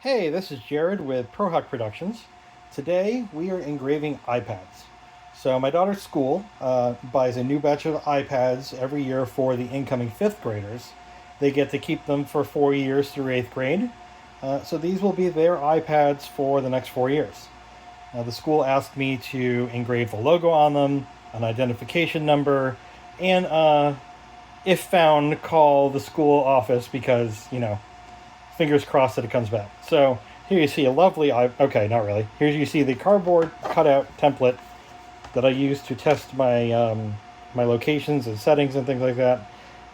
Hey, this is Jared with ProHawk Productions. Today we are engraving iPads. So my daughter's school buys a new batch of iPads every year for the incoming fifth graders. They get to keep them for 4 years through eighth grade. So these will be their iPads for the next 4 years. The school asked me to engrave the logo on them, an identification number, and if found, call the school office because, fingers crossed that it comes back. So here you see a lovely, okay, not really. Here you see the cardboard cutout template that I use to test my locations and settings and things like that.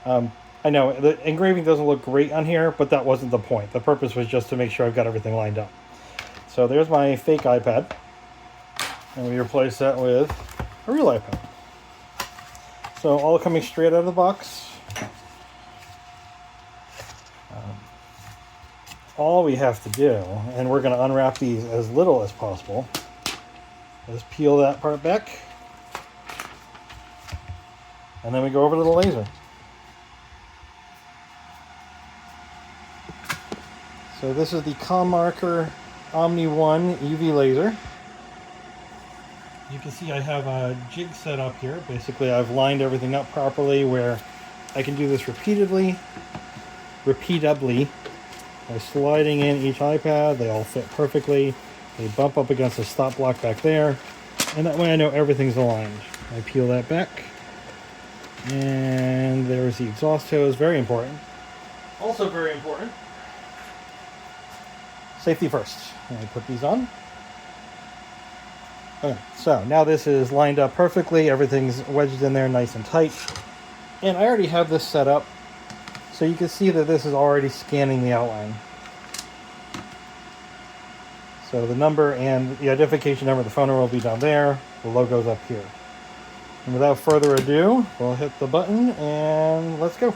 I know the engraving doesn't look great on here, but that wasn't the point. The purpose was just to make sure I've got everything lined up. So there's my fake iPad, and we replace that with a real iPad. So all coming straight out of the box. All we have to do, and we're going to unwrap these as little as possible, is peel that part back, and then we go over to the laser. So this is the Commarker Omni 1 UV laser. You can see I have a jig set up here. Basically, I've lined everything up properly where I can do this repeatedly, by sliding in each iPad. They all fit perfectly. They bump up against the stop block back there, and that way I know everything's aligned. I peel that back, and there's the exhaust hose. Very important. Also very important. Safety first. And I put these on. Okay, so now this is lined up perfectly. Everything's wedged in there nice and tight. And I already have this set up, so you can see that this is already scanning the outline. So the number and the identification number of the phone number will be down there. The logo's up here. And without further ado, we'll hit the button and let's go.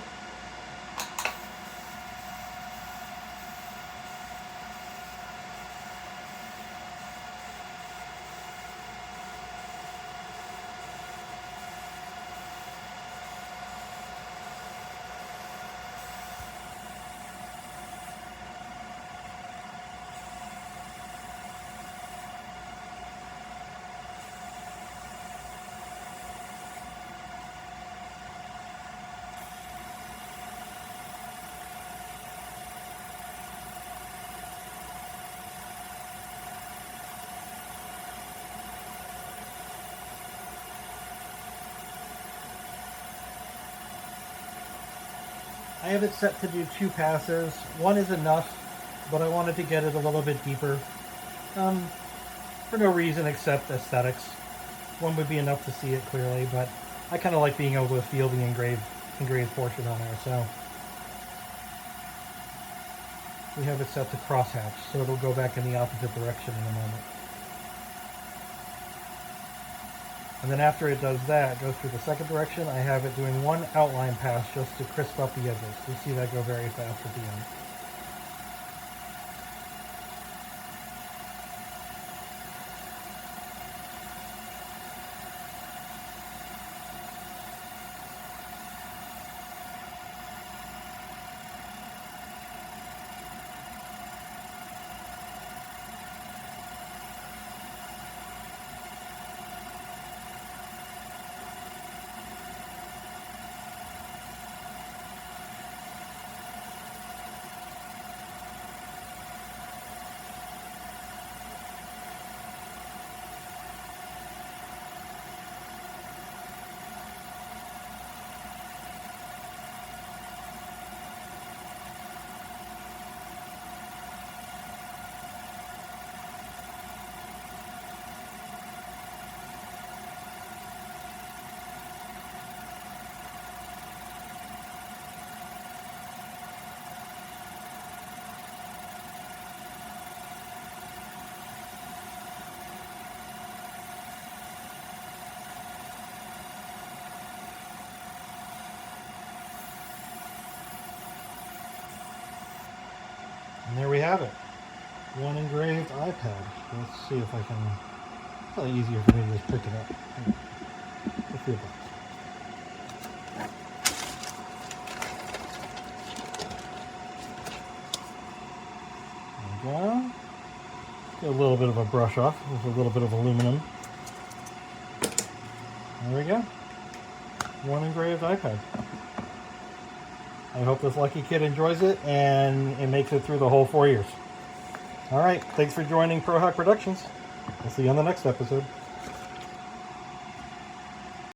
I have it set to do 2 passes. One is enough, but I wanted to get it a little bit deeper. For no reason except aesthetics. One would be enough to see it clearly, but I kind of like being able to feel the engraved portion on there, so. We have it set to crosshatch, so it'll go back in the opposite direction in a moment. And then after it does that, goes through the second direction, I have it doing one outline pass just to crisp up the edges. You'll see that go very fast at the end. And there we have it. One engraved iPad. Let's see if I can. It's probably easier for me to just pick it up. Let's see about we go. Get a little bit of a brush off with a little bit of aluminum. There we go. One engraved iPad. I hope this lucky kid enjoys it and it makes it through the whole 4 years. All right, thanks for joining ProHack Productions. We'll see you on the next episode.